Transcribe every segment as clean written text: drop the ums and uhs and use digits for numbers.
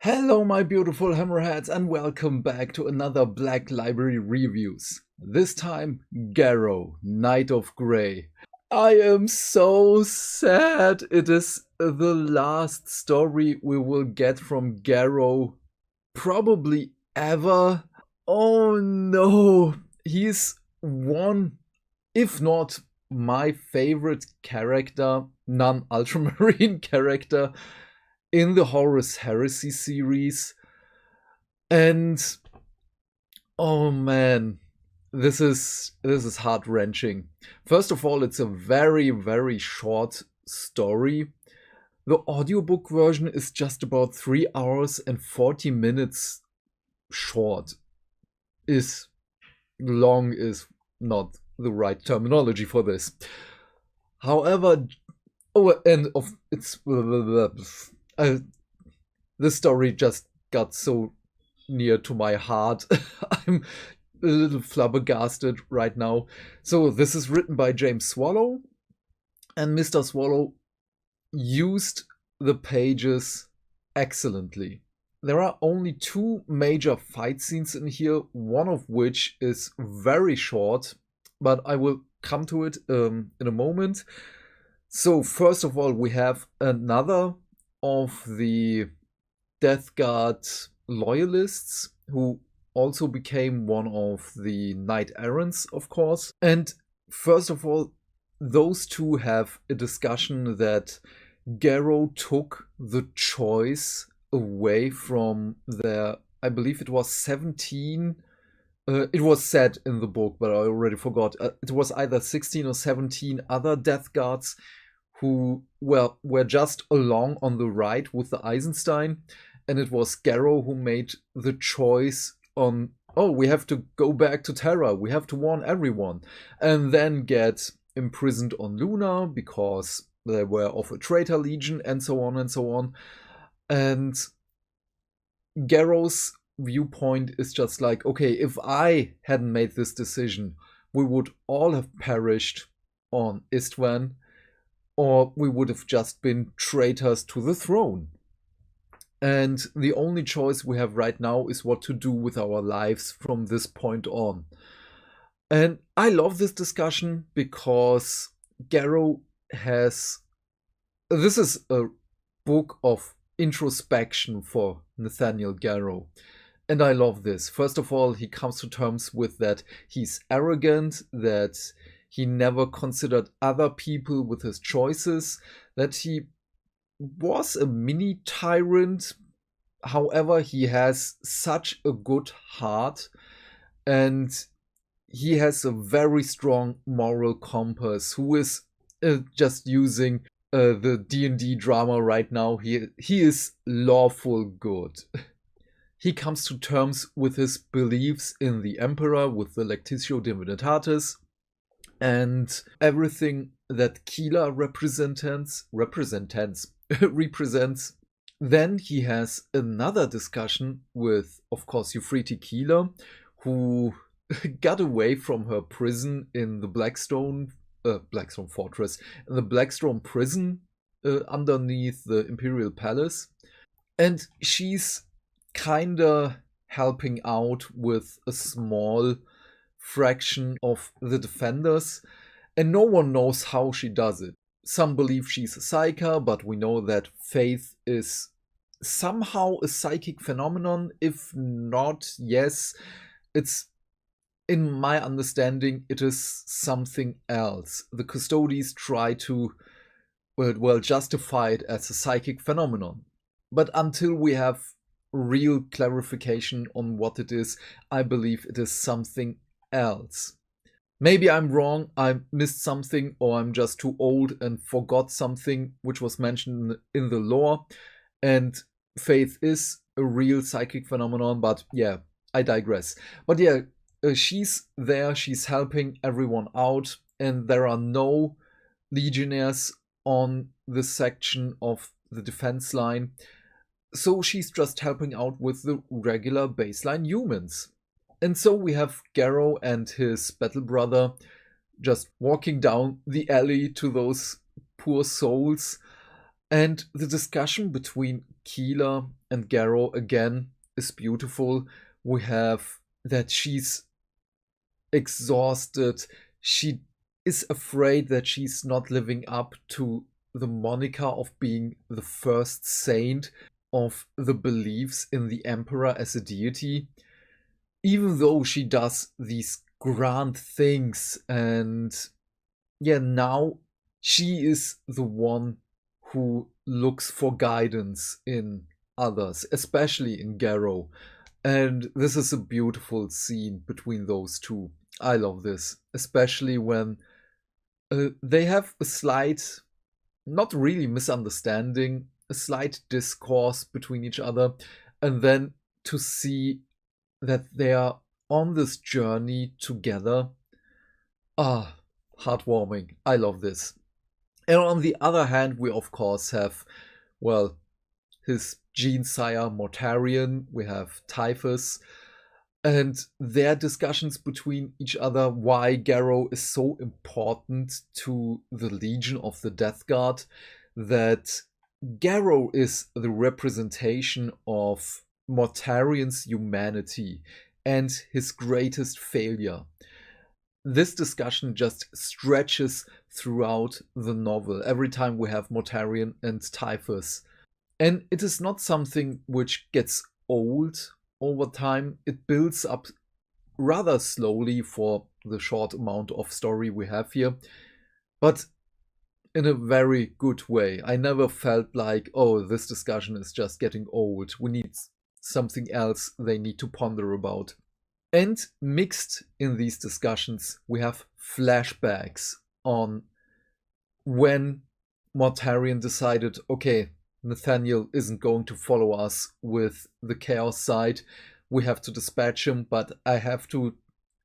Hello my beautiful hammerheads and welcome back to another Black Library Reviews. This time Garro, Knight of Grey. I am so sad. It is the last story we will get from Garro probably ever. Oh no, he's one, if not my favorite character, non-ultramarine character in the Horus Heresy series. And oh man, this is heart-wrenching. First of all, it's a very short story. The audiobook version is just about 3 hours and 40 minutes short. Long is not the right terminology for this. However, this story just got so near to my heart. I'm a little flabbergasted right now. So this is written by James Swallow, and Mr. Swallow used the pages excellently. There are only two major fight scenes in here, one of which is very short, but I will come to it in a moment. So first of all, we have another of the Death Guard loyalists who also became one of the knight errants, of course. And first of all, those two have a discussion that Garro took the choice away from their, I believe it was 17, it was said in the book, but I already forgot. It was either 16 or 17 other Death Guards who were just along on the ride with the Eisenstein, and it was Garro who made the choice on, oh, we have to go back to Terra, we have to warn everyone, and then get imprisoned on Luna because they were of a traitor legion, and so on and so on. And Garro's viewpoint is just like, okay, if I hadn't made this decision, we would all have perished on Istvan, or we would have just been traitors to the throne. And the only choice we have right now is what to do with our lives from this point on. And I love this discussion because Garro has... This is a book of introspection for Nathaniel Garro. And I love this. First of all, he comes to terms with that he's arrogant, that he never considered other people with his choices, that he was a mini tyrant. However, he has such a good heart, and he has a very strong moral compass, who is just using the D&D drama right now. He is lawful good. He comes to terms with his beliefs in the Emperor, with the Lectitio Divinitatis, and everything that Keela represents. Then he has another discussion with, of course, Euphriti Keela, who got away from her prison in the Blackstone Fortress, in the Blackstone prison underneath the Imperial Palace. And she's kinda helping out with a small fraction of the defenders, and no one knows how she does it. Some believe she's a psyker, but we know that Faith is somehow a psychic phenomenon. If not, yes, it's, in my understanding, it is something else. The Custodes try to, justify it as a psychic phenomenon. But until we have real clarification on what it is, I believe it is something else. Maybe I'm wrong, I missed something, or I'm just too old and forgot something which was mentioned in the lore, and Faith is a real psychic phenomenon, but yeah, I digress. But yeah, she's there, she's helping everyone out, and there are no legionnaires on this section of the defense line, so she's just helping out with the regular baseline humans. And so we have Garro and his battle brother just walking down the alley to those poor souls, and the discussion between Keeler and Garro again is beautiful. We have that she's exhausted. She is afraid that she's not living up to the moniker of being the first saint of the beliefs in the emperor as a deity, even though she does these grand things. And yeah, now she is the one who looks for guidance in others, especially in Garro. And this is a beautiful scene between those two. I love this, especially when they have a slight, not really misunderstanding, a slight discourse between each other, and then to see that they are on this journey together. Ah, heartwarming. I love this. And on the other hand, we of course have, well, his gene sire Mortarion, we have Typhus, and their discussions between each other, why Garro is so important to the Legion of the Death Guard, that Garro is the representation of Mortarion's humanity and his greatest failure. This discussion just stretches throughout the novel every time we have Mortarion and Typhus. And it is not something which gets old over time. It builds up rather slowly for the short amount of story we have here, but in a very good way. I never felt like, oh, this discussion is just getting old. We need something else they need to ponder about. And mixed in these discussions, we have flashbacks on when Mortarion decided, okay, Nathaniel isn't going to follow us with the Chaos side. We have to dispatch him, but I have to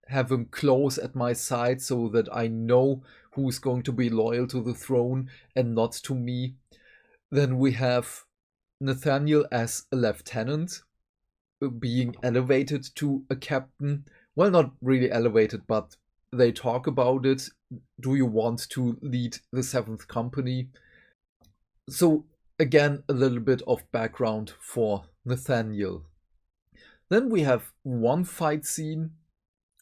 have him close at my side so that I know who's going to be loyal to the throne and not to me. Then we have Nathaniel as a lieutenant, being elevated to a captain. Well, not really elevated, but they talk about it. Do you want to lead the 7th Company? So again, a little bit of background for Nathaniel. Then we have one fight scene,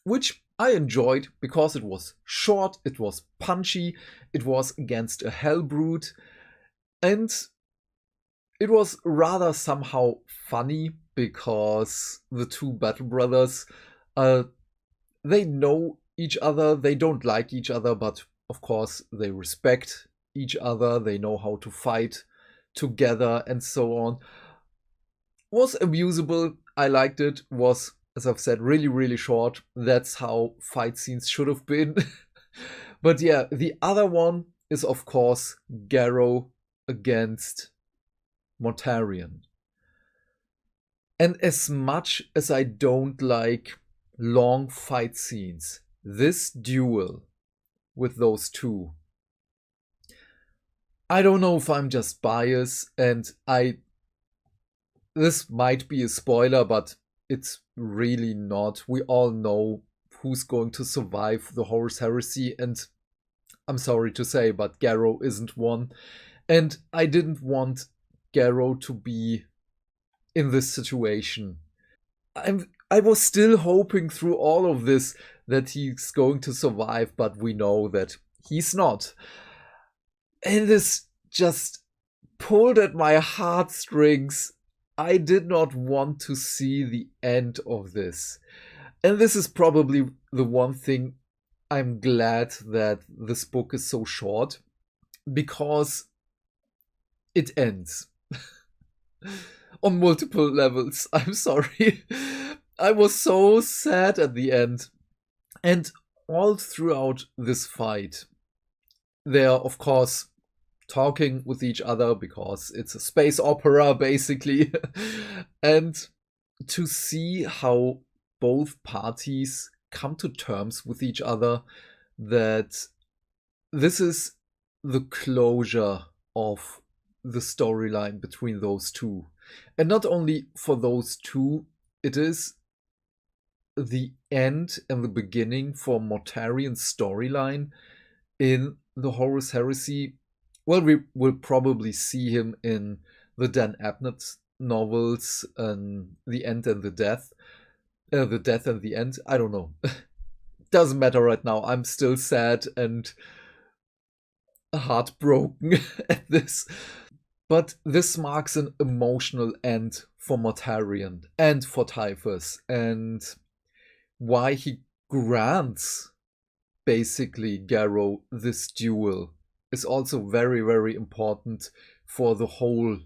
which I enjoyed because it was short, it was punchy, it was against a Hellbrute, and it was rather somehow funny because the two battle brothers, they know each other, they don't like each other, but of course they respect each other, they know how to fight together and so on. Was amusable, I liked it, was, as I've said, really, really short. That's how fight scenes should have been. But yeah, the other one is of course Garro against Mortarion. And as much as I don't like long fight scenes, this duel with those two, I don't know if I'm just biased, and this might be a spoiler, but it's really not. We all know who's going to survive the Horus Heresy, and I'm sorry to say, but Garro isn't one. And I didn't want Garro to be in this situation. I was still hoping through all of this that he's going to survive, but we know that he's not. And this just pulled at my heartstrings. I did not want to see the end of this. And this is probably the one thing I'm glad that this book is so short, because it ends. On multiple levels. I'm sorry. I was so sad at the end. And all throughout this fight, they're of course talking with each other because it's a space opera basically. And to see how both parties come to terms with each other, that this is the closure of the storyline between those two. And not only for those two, it is the end and the beginning for Mortarion's storyline in the Horus Heresy. Well, we will probably see him in the Dan Abnett novels, The End and the Death. The Death and the End. I don't know. Doesn't matter right now. I'm still sad and heartbroken at this. But this marks an emotional end for Mortarion and for Typhus, and why he grants basically Garro this duel is also very, very important for the whole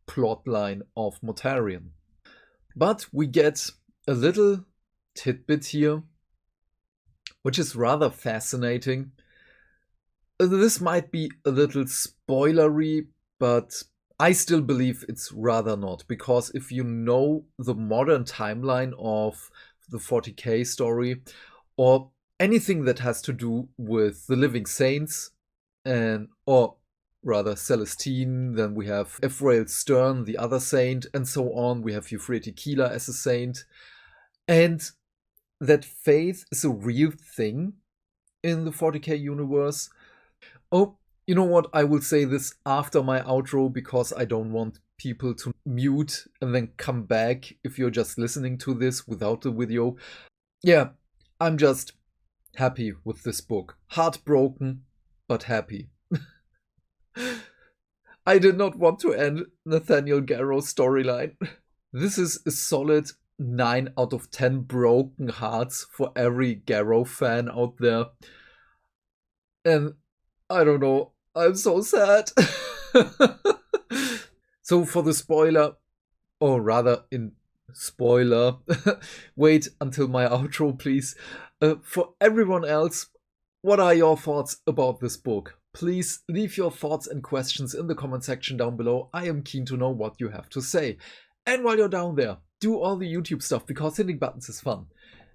plotline of Mortarion. But we get a little tidbit here, which is rather fascinating. This might be a little spoilery, but I still believe it's rather not, because if you know the modern timeline of the 40k story, or anything that has to do with the Living Saints, or rather Celestine, then we have Ephrael Stern, the other saint, and so on. We have Euphrates Keeler as a saint. And that faith is a real thing in the 40k universe. Oh, you know what? I will say this after my outro because I don't want people to mute and then come back if you're just listening to this without the video. Yeah, I'm just happy with this book. Heartbroken, but happy. I did not want to end Nathaniel Garro's storyline. This is a solid 9 out of 10 broken hearts for every Garro fan out there. And I don't know, I'm so sad. So for the spoiler, or rather in spoiler, wait until my outro please. For everyone else, what are your thoughts about this book? Please leave your thoughts and questions in the comment section down below. I am keen to know what you have to say. And while you're down there, do all the YouTube stuff because hitting buttons is fun.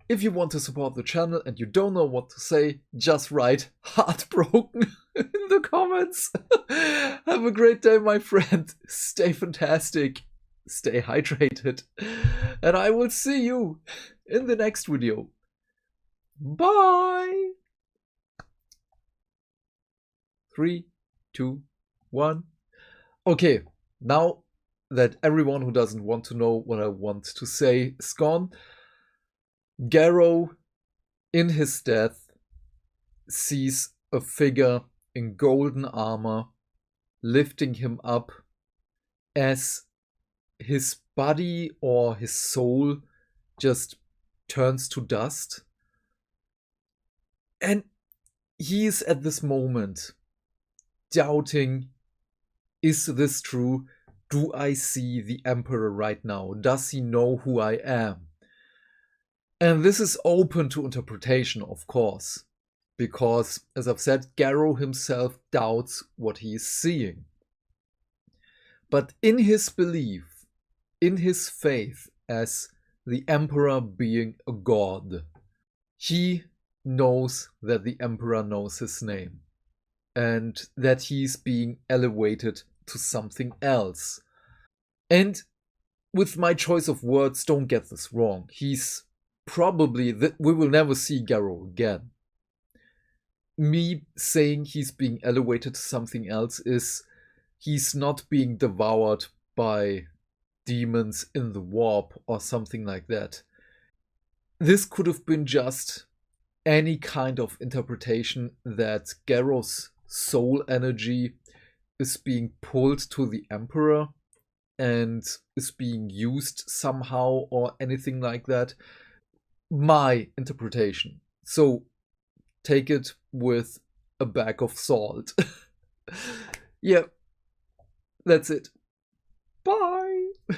If you want to support the channel and you don't know what to say, just write heartbroken in the comments. Have a great day, my friend. Stay fantastic. Stay hydrated. And I will see you in the next video. Bye. 3, 2, 1. Okay, now that everyone who doesn't want to know what I want to say is gone, Garro, in his death, sees a figure in golden armor lifting him up as his body or his soul just turns to dust. And he is at this moment doubting, is this true? Do I see the Emperor right now? Does he know who I am? And this is open to interpretation, of course, because, as I've said, Garro himself doubts what he is seeing. But in his belief, in his faith as the Emperor being a god, he knows that the Emperor knows his name and that he's being elevated to something else. And with my choice of words, don't get this wrong. He's probably we will never see Garro again. Me saying he's being elevated to something else is he's not being devoured by demons in the warp or something like that. This could have been just any kind of interpretation that Garro's soul energy is being pulled to the Emperor and is being used somehow or anything like that. My interpretation. So take it with a bag of salt. Yeah, that's it. Bye.